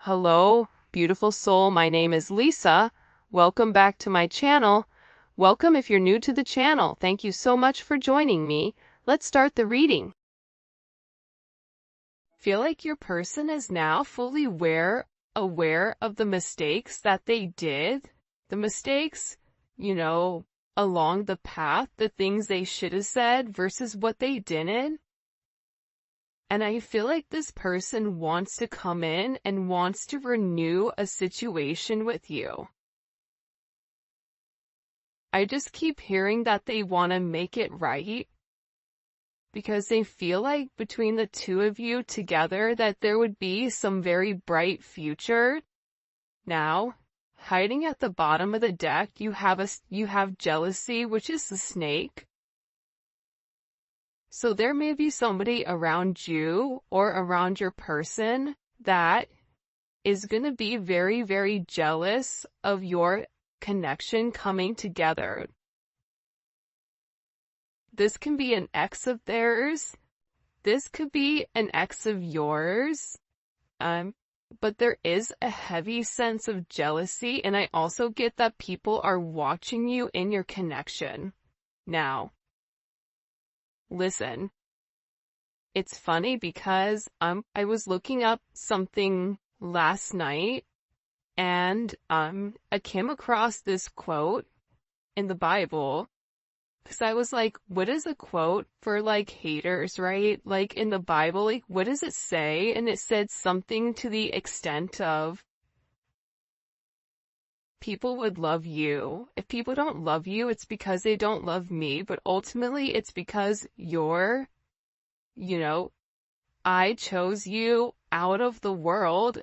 Hello, beautiful soul. My name is Lisa. Welcome back to my channel. Welcome if you're new to the channel. Thank you so much for joining me. Let's start the reading. Feel like your person is now fully aware of the mistakes that they did. The mistakes, along the path, the things they should have said versus what they didn't. And I feel like this person wants to come in and wants to renew a situation with you. I just keep hearing that they want to make it right because they feel like between the two of you together that there would be some very bright future. Now, hiding at the bottom of the deck, you have jealousy, which is the snake. So there may be somebody around you or around your person that is going to be very, very jealous of your connection coming together. This can be an ex of theirs. This could be an ex of yours. But there is a heavy sense of jealousy, and I also get that people are watching you in your connection. Now, listen, it's funny because I was looking up something last night and I came across this quote in the Bible because I was like, what is a quote for like haters, right? Like in the Bible, like what does it say? And it said something to the extent of, people would love you. If people don't love you, it's because they don't love me. But ultimately, it's because I chose you out of the world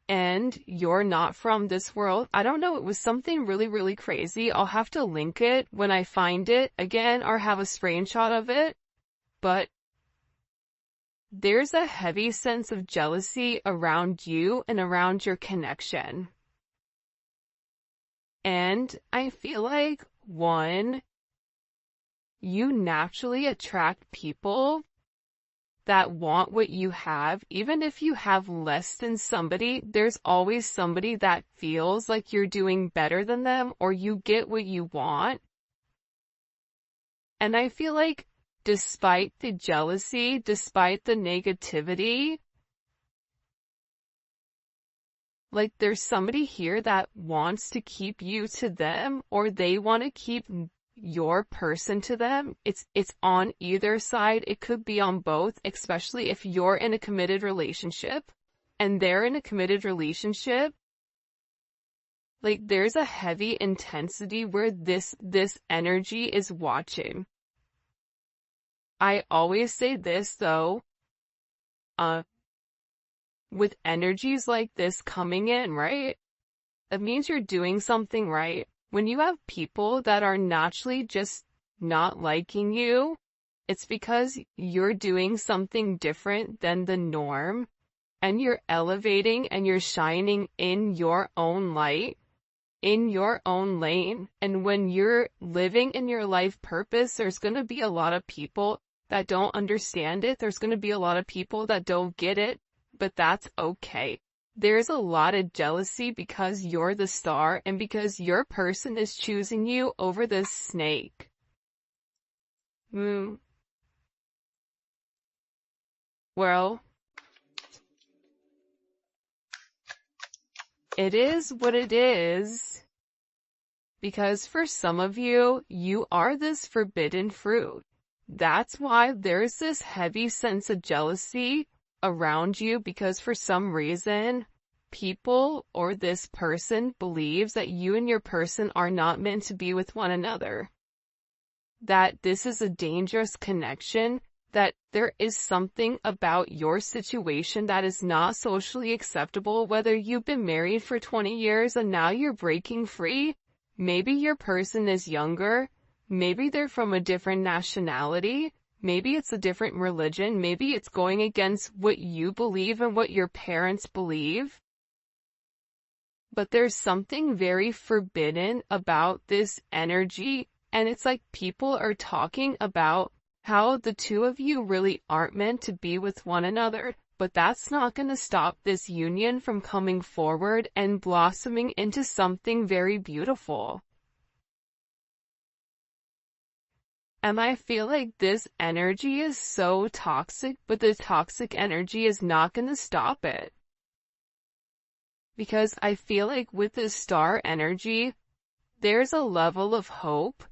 and you're not from this world. I don't know. It was something really, really crazy. I'll have to link it when I find it again or have a screenshot of it. But there's a heavy sense of jealousy around you and around your connection. And I feel like, one, you naturally attract people that want what you have. Even if you have less than somebody, there's always somebody that feels like you're doing better than them or you get what you want. And I feel like despite the jealousy, despite the negativity, like there's somebody here that wants to keep you to them or they want to keep your person to them. It's on either side. It could be on both, especially if you're in a committed relationship and they're in a committed relationship. Like there's a heavy intensity where this energy is watching. I always say this though, with energies like this coming in, right? It means you're doing something right. When you have people that are naturally just not liking you, it's because you're doing something different than the norm and you're elevating and you're shining in your own light, in your own lane. And when you're living in your life purpose, there's going to be a lot of people that don't understand it. There's going to be a lot of people that don't get it. But that's okay. There's a lot of jealousy because you're the star and because your person is choosing you over this snake. Well, it is what it is because for some of you, you are this forbidden fruit. That's why there's this heavy sense of jealousy around you because for some reason, people or this person believes that you and your person are not meant to be with one another. That this is a dangerous connection, that there is something about your situation that is not socially acceptable, whether you've been married for 20 years and now you're breaking free. Maybe your person is younger. Maybe they're from a different nationality. Maybe it's a different religion. Maybe it's going against what you believe and what your parents believe. But there's something very forbidden about this energy. And it's like people are talking about how the two of you really aren't meant to be with one another. but that's not going to stop this union from coming forward and blossoming into something very beautiful. And I feel like this energy is so toxic, but the toxic energy is not going to stop it. Because I feel like with this star energy, there's a level of hope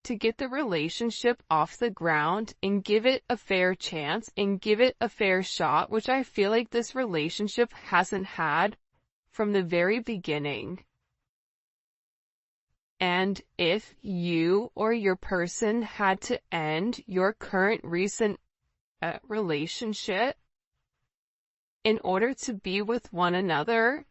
to get the relationship off the ground and give it a fair chance and give it a fair shot, which I feel like this relationship hasn't had from the very beginning. And if you or your person had to end your current recent relationship in order to be with one another,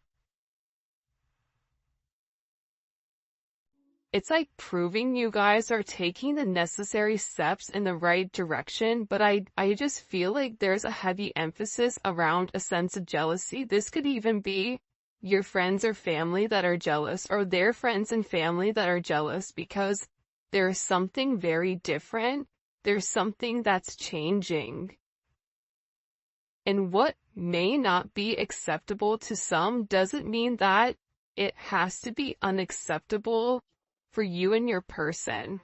it's like proving you guys are taking the necessary steps in the right direction, but I just feel like there's a heavy emphasis around a sense of jealousy. This could even be your friends or family that are jealous, or their friends and family that are jealous, because there's something very different. There's something that's changing. And what may not be acceptable to some doesn't mean that it has to be unacceptable for you and your person.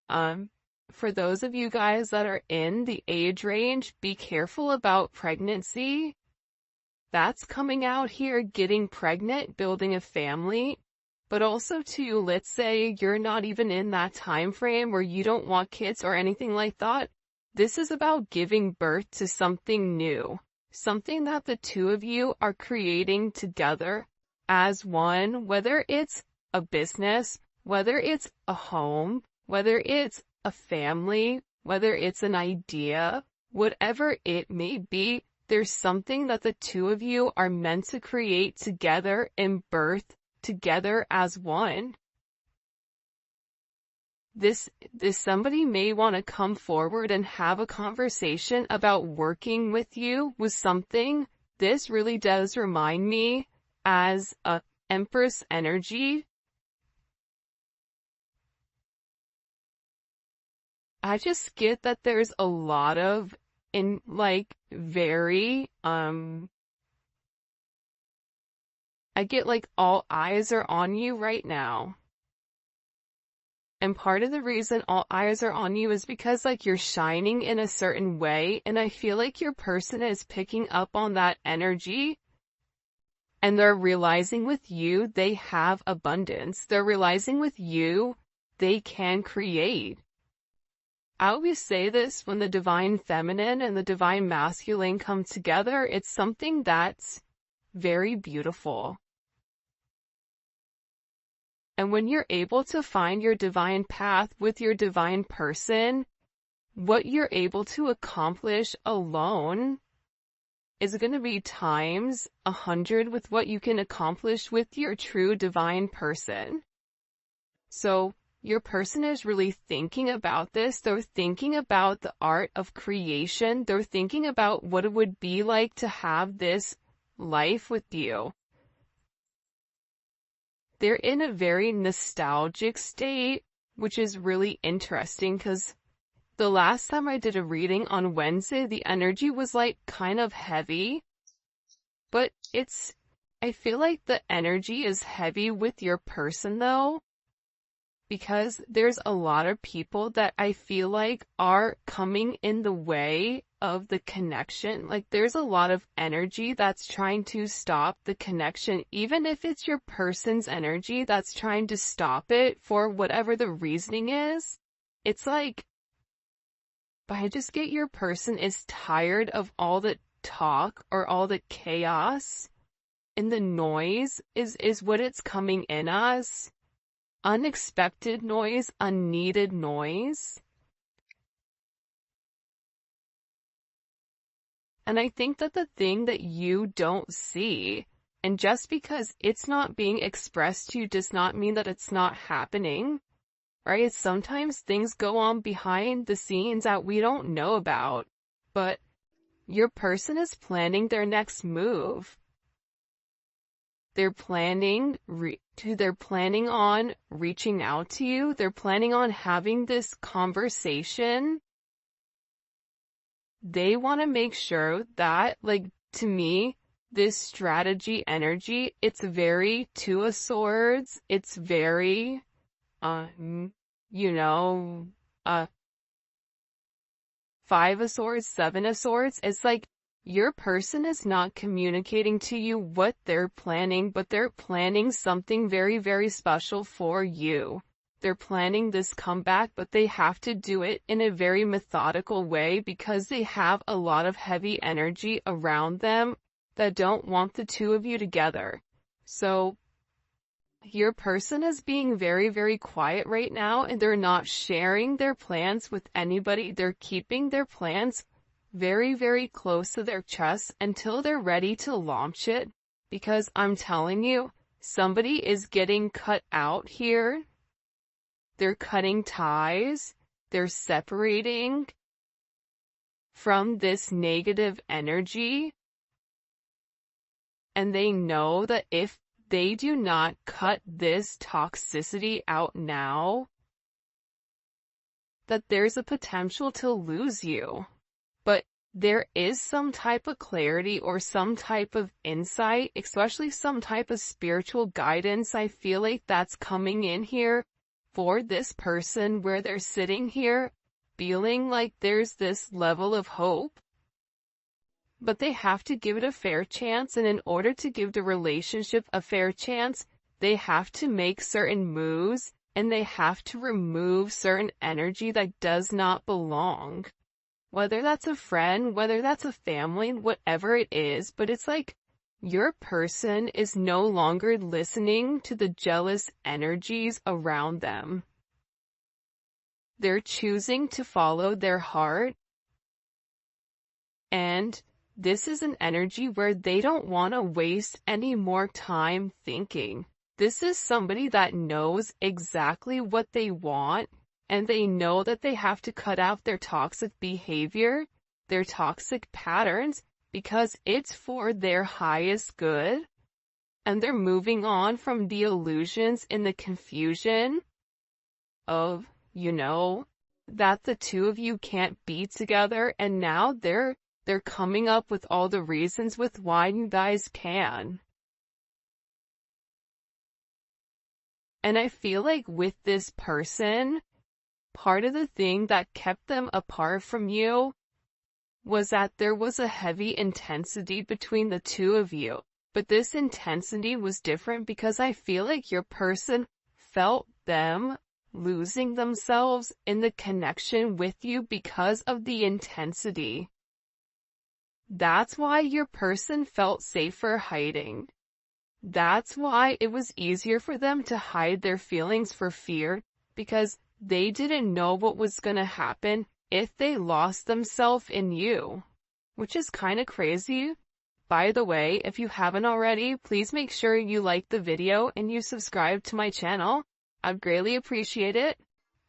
For those of you guys that are in the age range, be careful about pregnancy. That's coming out here, getting pregnant, building a family, but also too, let's say you're not even in that time frame where you don't want kids or anything like that. This is about giving birth to something new, something that the two of you are creating together as one, whether it's a business, whether it's a home, whether it's a family, whether it's an idea, whatever it may be. There's something that the two of you are meant to create together and birth together as one. This somebody may want to come forward and have a conversation about working with you with something. This really does remind me as a Empress energy. I just get that there's a lot of I get like all eyes are on you right now. And part of the reason all eyes are on you is because like you're shining in a certain way, and I feel like your person is picking up on that energy, and they're realizing with you they have abundance. They're realizing with you they can create. I always say this, when the divine feminine and the divine masculine come together, it's something that's very beautiful. And when you're able to find your divine path with your divine person, what you're able to accomplish alone is going to be times 100 with what you can accomplish with your true divine person. So your person is really thinking about this. They're thinking about the art of creation. They're thinking about what it would be like to have this life with you. They're in a very nostalgic state, which is really interesting because the last time I did a reading on Wednesday, the energy was like kind of heavy, but I feel like the energy is heavy with your person though, because there's a lot of people that I feel like are coming in the way of the connection. Like there's a lot of energy that's trying to stop the connection, even if it's your person's energy that's trying to stop it for whatever the reasoning is. It's like, but I just get your person is tired of all the talk or all the chaos, and the noise is what it's coming in as. Unexpected noise, unneeded noise. And I think that the thing that you don't see, and just because it's not being expressed to you does not mean that it's not happening, right? Sometimes things go on behind the scenes that we don't know about, but your person is planning their next move. They're planning on reaching out to you. They're planning on having this conversation they want to make sure that, like, to me, this strategy energy, it's very Two of Swords. It's very, you know, uh, Five of Swords, Seven of Swords. It's like your person is not communicating to you what they're planning, but they're planning something very, very special for you. They're planning this comeback, but they have to do it in a very methodical way because they have a lot of heavy energy around them that don't want the two of you together. So your person is being very, very quiet right now, and they're not sharing their plans with anybody. They're keeping their plans very, very close to their chest until they're ready to launch it. Because I'm telling you, somebody is getting cut out here. They're cutting ties. They're separating from this negative energy. And they know that if they do not cut this toxicity out now, that there's a potential to lose you. But there is some type of clarity or some type of insight, especially some type of spiritual guidance. I feel like that's coming in here for this person, where they're sitting here feeling like there's this level of hope. But they have to give it a fair chance, and in order to give the relationship a fair chance, they have to make certain moves, and they have to remove certain energy that does not belong. Whether that's a friend, whether that's a family, whatever it is, but it's like your person is no longer listening to the jealous energies around them. They're choosing to follow their heart, and this is an energy where they don't want to waste any more time thinking. This is somebody that knows exactly what they want, and they know that they have to cut out their toxic behavior, their toxic patterns, because it's for their highest good. And they're moving on from the illusions and the confusion of, that the two of you can't be together, and now they're coming up with all the reasons with why you guys can. And I feel like with this person, part of the thing that kept them apart from you was that there was a heavy intensity between the two of you. But this intensity was different because I feel like your person felt them losing themselves in the connection with you because of the intensity. That's why your person felt safer hiding. That's why it was easier for them to hide their feelings for fear, because they didn't know what was gonna happen if they lost themselves in you. Which is kinda crazy. By the way, if you haven't already, please make sure you like the video and you subscribe to my channel. I'd greatly appreciate it.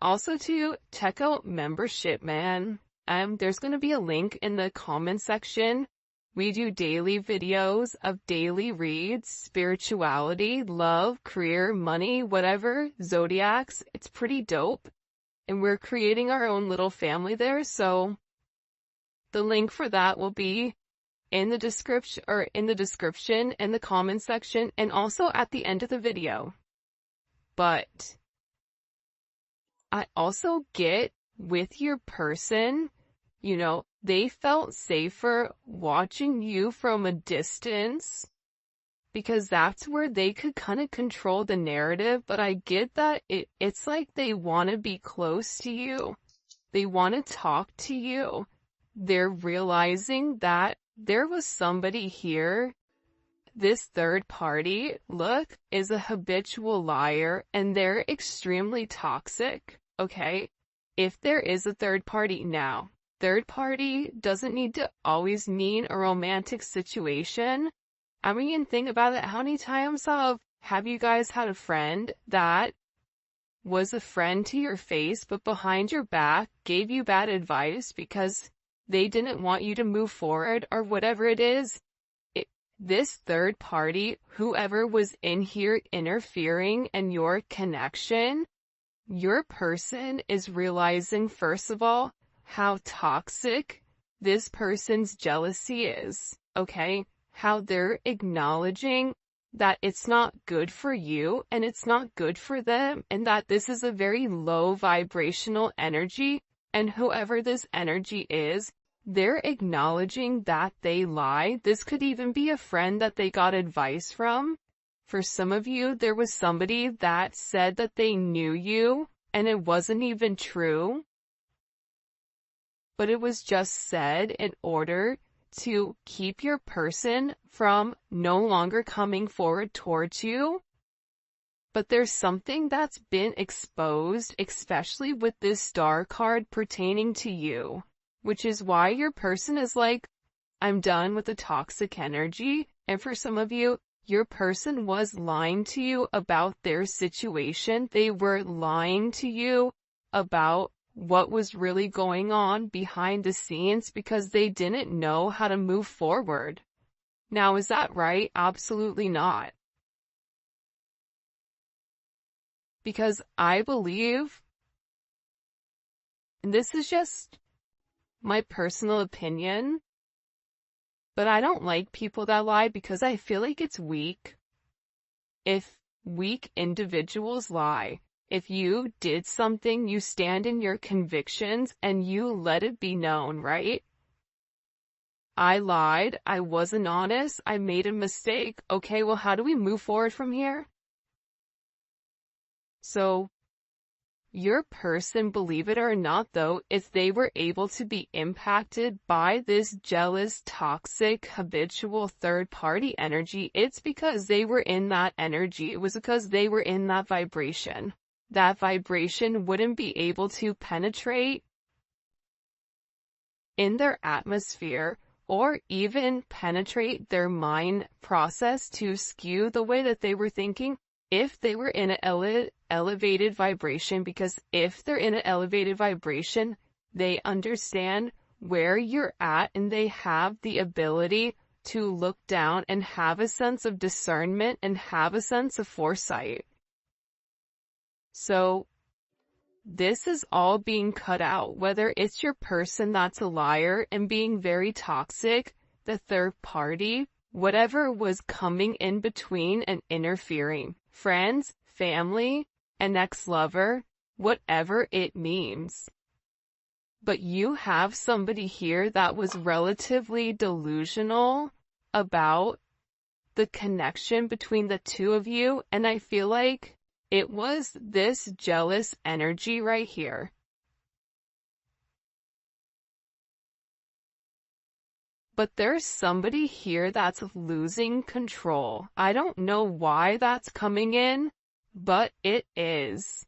Also to check out membership, man. There's gonna be a link in the comment section. We do daily videos of daily reads, spirituality, love, career, money, whatever, zodiacs. It's pretty dope. And we're creating our own little family there, so the link for that will be in the description, in the comment section, and also at the end of the video. But I also get with your person, they felt safer watching you from a distance because that's where they could kind of control the narrative. But I get that it's like they want to be close to you. They want to talk to you. They're realizing that there was somebody here. This third party, look, is a habitual liar, and they're extremely toxic, okay? If there is a third party now, third party doesn't need to always mean a romantic situation. I mean, think about it. How many times have you guys had a friend that was a friend to your face, but behind your back gave you bad advice because they didn't want you to move forward or whatever it is? This third party, whoever was in here interfering in your connection, your person is realizing, first of all, how toxic this person's jealousy is, okay? How they're acknowledging that it's not good for you and it's not good for them, and that this is a very low vibrational energy, and whoever this energy is, they're acknowledging that they lie. This could even be a friend that they got advice from. For some of you, there was somebody that said that they knew you, and it wasn't even true. But it was just said in order to keep your person from no longer coming forward towards you. But there's something that's been exposed, especially with this star card pertaining to you, which is why your person is like, I'm done with the toxic energy. And for some of you, your person was lying to you about their situation. They were lying to you about what was really going on behind the scenes because they didn't know how to move forward. Now, is that right? Absolutely not. Because I believe, and this is just my personal opinion, but I don't like people that lie because I feel like it's weak. If weak individuals lie, if you did something, you stand in your convictions and you let it be known, right? I lied, I wasn't honest, I made a mistake. Okay, well, how do we move forward from here? So, your person, believe it or not though, if they were able to be impacted by this jealous, toxic, habitual third-party energy, it's because they were in that energy. It was because they were in that vibration. That vibration wouldn't be able to penetrate in their atmosphere or even penetrate their mind process to skew the way that they were thinking if they were in an elevated vibration, because if they're in an elevated vibration, they understand where you're at and they have the ability to look down and have a sense of discernment and have a sense of foresight. So this is all being cut out, whether it's your person that's a liar and being very toxic, the third party, whatever was coming in between and interfering, friends, family, an ex-lover, whatever it means. But you have somebody here that was relatively delusional about the connection between the two of you, and I feel like it was this jealous energy right here. But there's somebody here that's losing control. I don't know why that's coming in, but it is.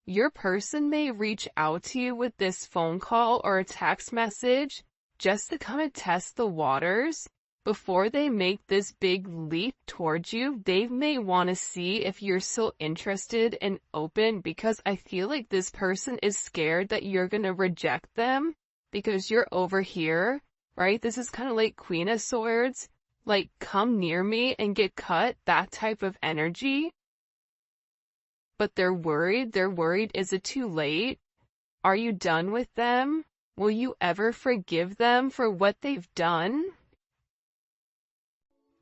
Your person may reach out to you with this phone call or a text message just to kind of test the waters. Before they make this big leap towards you, they may want to see if you're still interested and open, because I feel like this person is scared that you're going to reject them because you're over here. Right? This is kind of like Queen of Swords, like come near me and get cut, that type of energy. But they're worried. They're worried, is it too late? Are you done with them? Will you ever forgive them for what they've done?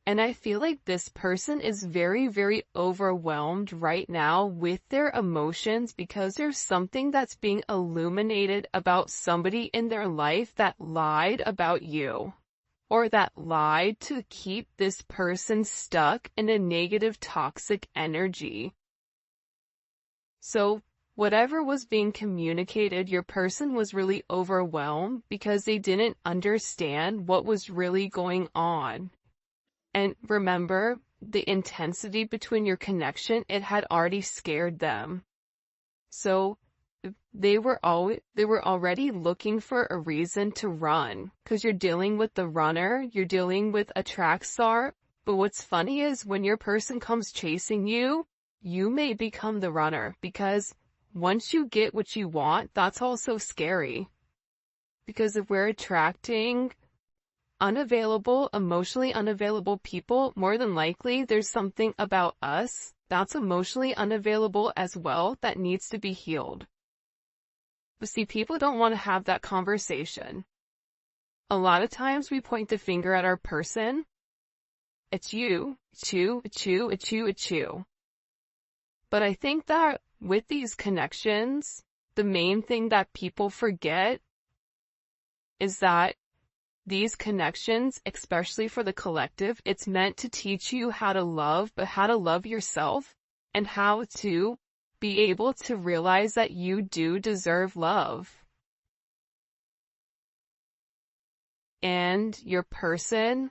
And I feel like this person is very, very overwhelmed right now with their emotions because there's something that's being illuminated about somebody in their life that lied about you, or that lied to keep this person stuck in a negative, toxic energy. So whatever was being communicated, your person was really overwhelmed because they didn't understand what was really going on. And remember, the intensity between your connection, it had already scared them. So they were already looking for a reason to run, because you're dealing with the runner, you're dealing with a track star. But what's funny is when your person comes chasing you, you may become the runner, because once you get what you want, that's also scary. Because if we're attracting unavailable, emotionally unavailable people, more than likely there's something about us that's emotionally unavailable as well that needs to be healed. But see, people don't want to have that conversation. A lot of times we point the finger at our person. It's you, it's you, it's you, it's you, it's you. But I think that with these connections, the main thing that people forget is that these connections, especially for the collective, it's meant to teach you how to love, but how to love yourself and how to be able to realize that you do deserve love. And your person,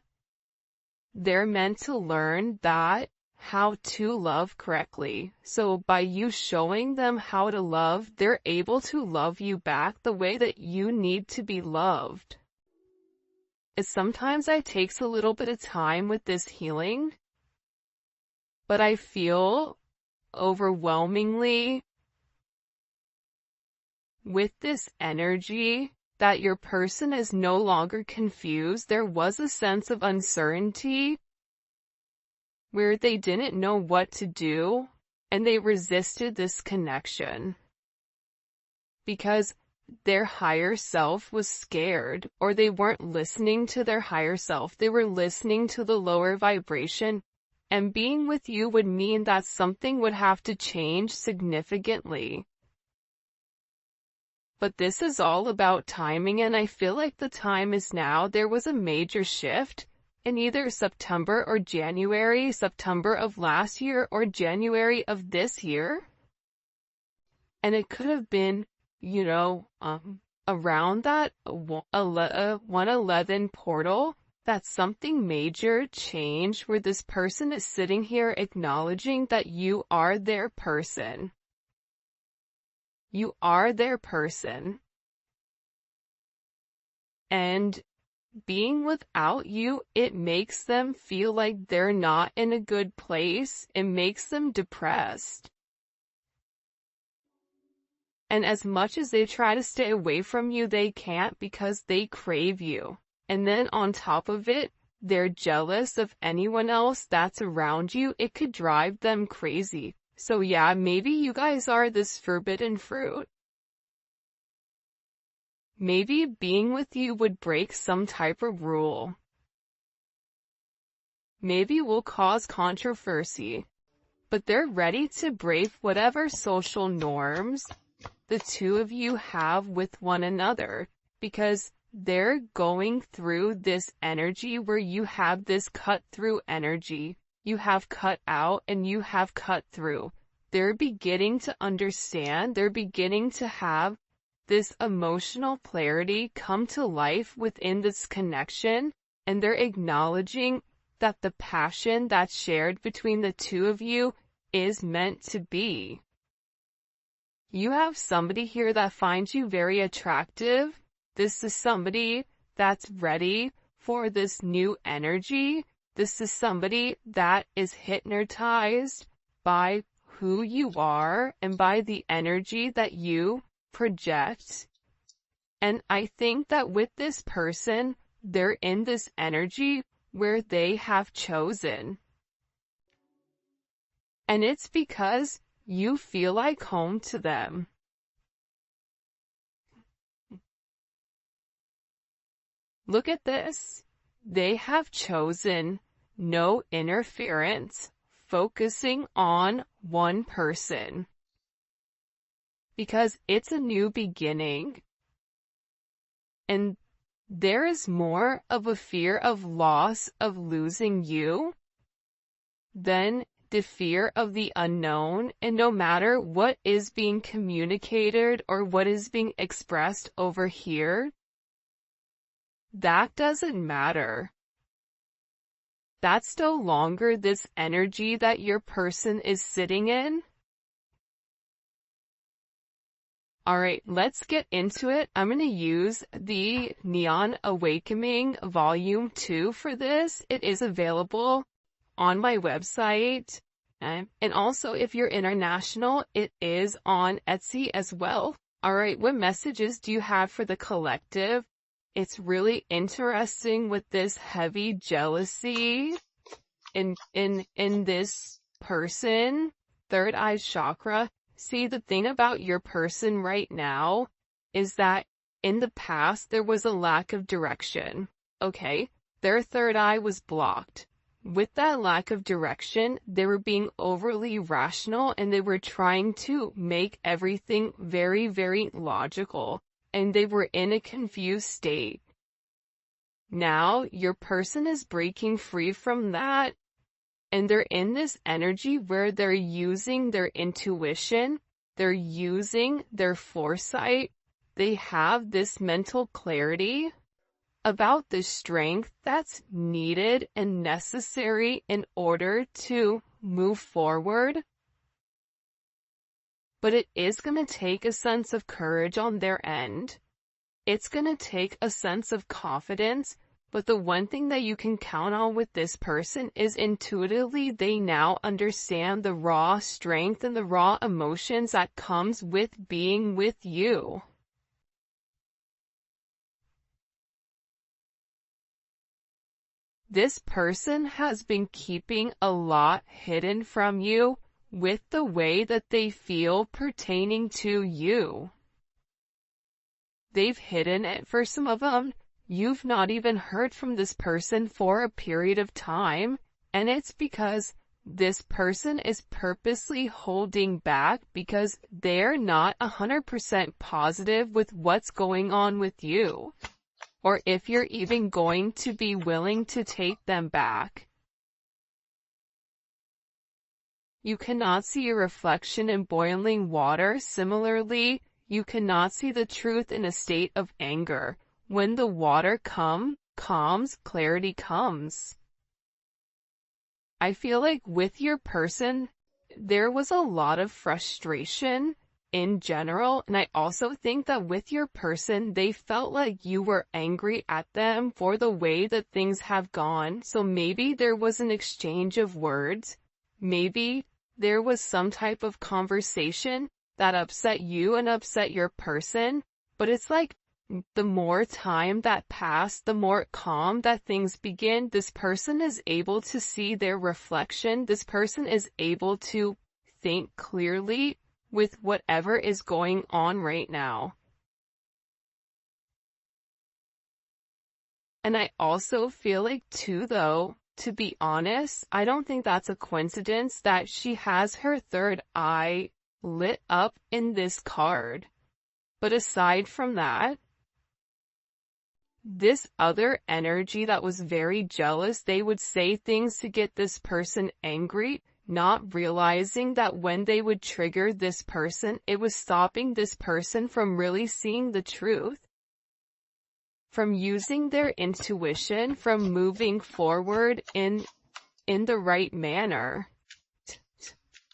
they're meant to learn that how to love correctly. So by you showing them how to love, they're able to love you back the way that you need to be loved. Sometimes it takes a little bit of time with this healing, but I feel overwhelmingly with this energy that your person is no longer confused. There was a sense of uncertainty where they didn't know what to do, and they resisted this connection because their higher self was scared, or they weren't listening to their higher self. They were listening to the lower vibration, and being with you would mean that something would have to change significantly. But this is all about timing, and I feel like the time is now. There was a major shift in either September or January, September of last year or January of this year. And it could have been, around that 111 portal, that something major changed where this person is sitting here acknowledging that you are their person. You are their person. And being without you, it makes them feel like they're not in a good place. It makes them depressed. And as much as they try to stay away from you, they can't because they crave you. And then on top of it, they're jealous of anyone else that's around you. It could drive them crazy. So yeah, maybe you guys are this forbidden fruit. Maybe being with you would break some type of rule. Maybe will cause controversy. But they're ready to break whatever social norms the two of you have with one another, because they're going through this energy where you have this cut through energy. You have cut out and you have cut through. They're beginning to understand, they're beginning to have this emotional clarity come to life within this connection, and they're acknowledging that the passion that's shared between the two of you is meant to be. You have somebody here that finds you very attractive. This is somebody that's ready for this new energy. This is somebody that is hypnotized by who you are and by the energy that you project. And I think that with this person, they're in this energy where they have chosen. And it's because you feel like home to them. Look at this. They have chosen no interference, focusing on one person. Because it's a new beginning. And there is more of a fear of loss, of losing you, than the fear of the unknown. And no matter what is being communicated or what is being expressed over here, that doesn't matter. That's no longer this energy that your person is sitting in. Alright, let's get into it. I'm going to use the Neon Awakening Volume 2 for this. It is available on my website. And also, if you're international, it is on Etsy as well. Alright, what messages do you have for the collective? It's really interesting with this heavy jealousy in this person, third eye chakra. See, the thing about your person right now is that In the past, there was a lack of direction. Okay? Their third eye was blocked. With that lack of direction, they were being overly rational and they were trying to make everything very, very logical. And they were in a confused state. Now, your person is breaking free from that, and they're in this energy where they're using their intuition, they're using their foresight, they have this mental clarity about the strength that's needed and necessary in order to move forward. But it is going to take a sense of courage on their end. It's going to take a sense of confidence, but the one thing that you can count on with this person is intuitively they now understand the raw strength and the raw emotions that comes with being with you. This person has been keeping a lot hidden from you with the way that they feel pertaining to you. They've hidden it for some of them. You've not even heard from this person for a period of time, and it's because this person is purposely holding back because they're not 100% positive with what's going on with you, or if you're even going to be willing to take them back. You cannot see your reflection in boiling water. Similarly, you cannot see the truth in a state of anger. When the water calms, clarity comes. I feel like with your person, there was a lot of frustration in general, and I also think that with your person, they felt like you were angry at them for the way that things have gone. So maybe there was an exchange of words. Maybe there was some type of conversation that upset you and upset your person, but it's like the more time that passed, the more calm that things begin. This person is able to see their reflection. This person is able to think clearly with whatever is going on right now. And I also feel like too, though, to be honest, I don't think that's a coincidence that she has her third eye lit up in this card. But aside from that, this other energy that was very jealous, they would say things to get this person angry, not realizing that when they would trigger this person, it was stopping this person from really seeing the truth, from using their intuition, from moving forward in the right manner.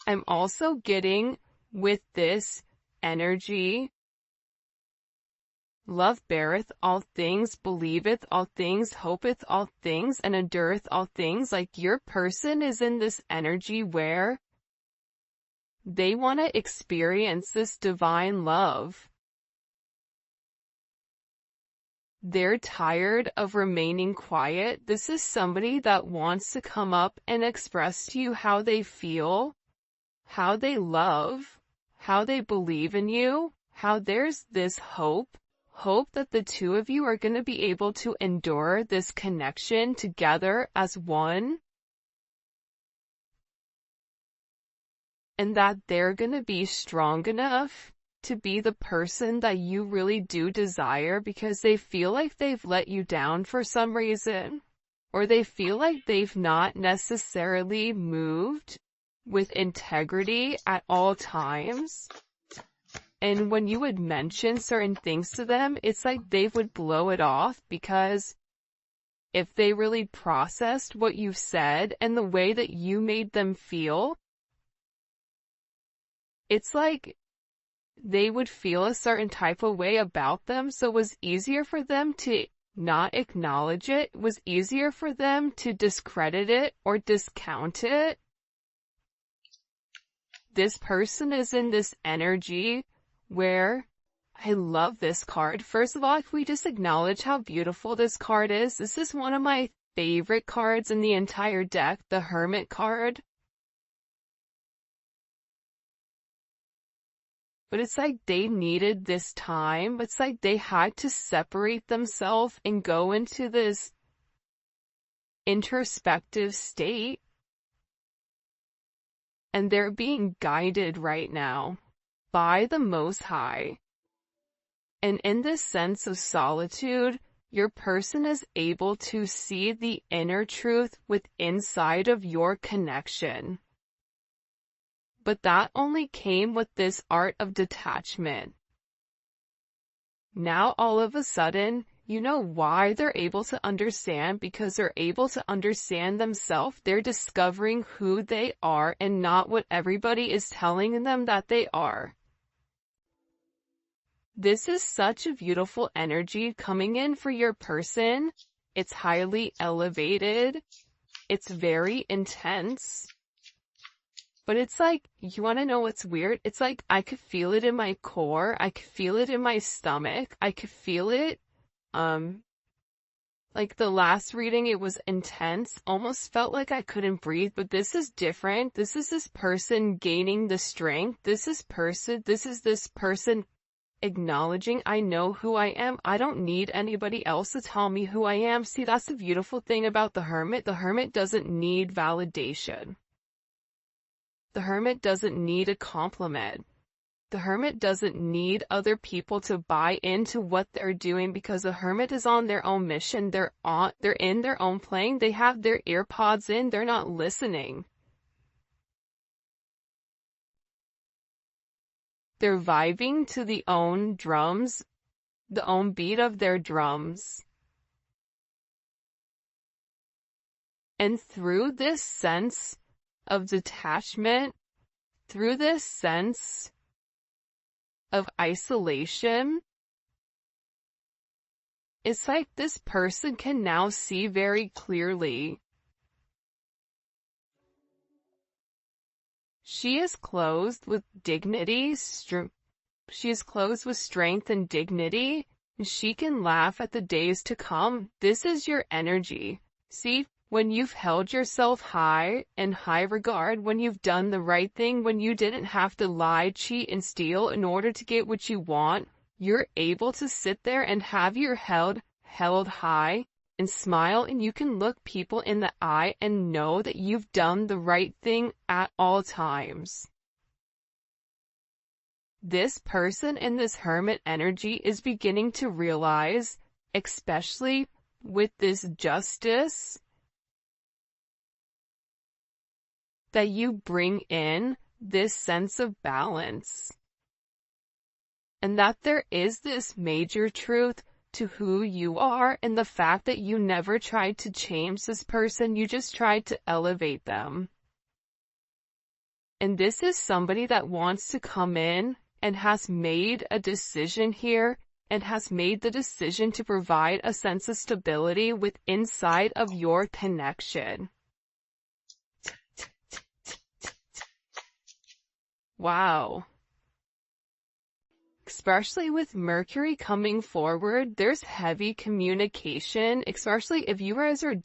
I'm also getting with this energy, love beareth all things, believeth all things, hopeth all things, and endureth all things. Like your person is in this energy where they want to experience this divine love. They're tired of remaining quiet. This is somebody that wants to come up and express to you how they feel, how they love, how they believe in you, how there's this hope that the two of you are going to be able to endure this connection together as one, and that they're going to be strong enough to be the person that you really do desire because they feel like they've let you down for some reason, or they feel like they've not necessarily moved with integrity at all times. And when you would mention certain things to them, it's like they would blow it off because if they really processed what you said and the way that you made them feel, it's like they would feel a certain type of way about them, so it was easier for them to not acknowledge it. It was easier for them to discredit it or discount it. This person is in this energy where I love this card. First of all, if we just acknowledge how beautiful this card is, this is one of my favorite cards in the entire deck, the Hermit card. But it's like they needed this time. It's like they had to separate themselves and go into this introspective state. And they're being guided right now by the Most High. And in this sense of solitude, your person is able to see the inner truth inside of your connection. But that only came with this art of detachment. Now all of a sudden, you know why they're able to understand, because they're able to understand themselves. They're discovering who they are and not what everybody is telling them that they are. This is such a beautiful energy coming in for your person. It's highly elevated. It's very intense. But it's like, you want to know what's weird? It's like I could feel it in my core. I could feel it in my stomach. I could feel it. Like the last reading, it was intense. Almost felt like I couldn't breathe, but this is different. This is this person gaining the strength. This is this person acknowledging, I know who I am. I don't need anybody else to tell me who I am. See, that's the beautiful thing about the Hermit. The Hermit doesn't need validation. The Hermit doesn't need a compliment. The Hermit doesn't need other people to buy into what they're doing, because the Hermit is on their own mission. They're in their own plane. They have their earpods in. They're not listening. They're vibing to the own drums, the own beat of their drums. And through this sense of detachment, through this sense of isolation, it's like this person can now see very clearly. She is clothed with dignity, she is clothed with strength and dignity, and she can laugh at the days to come. This is your energy. See, when you've held yourself high in high regard, when you've done the right thing, when you didn't have to lie, cheat, and steal in order to get what you want, you're able to sit there and have your head held high and smile, and you can look people in the eye and know that you've done the right thing at all times. This person in this Hermit energy is beginning to realize, especially with this justice, that you bring in this sense of balance, and that there is this major truth to who you are, and the fact that you never tried to change this person, you just tried to elevate them. And this is somebody that wants to come in and has made a decision here, and has made the decision to provide a sense of stability inside of your connection. Wow. Especially with Mercury coming forward, there's heavy communication, especially if you guys are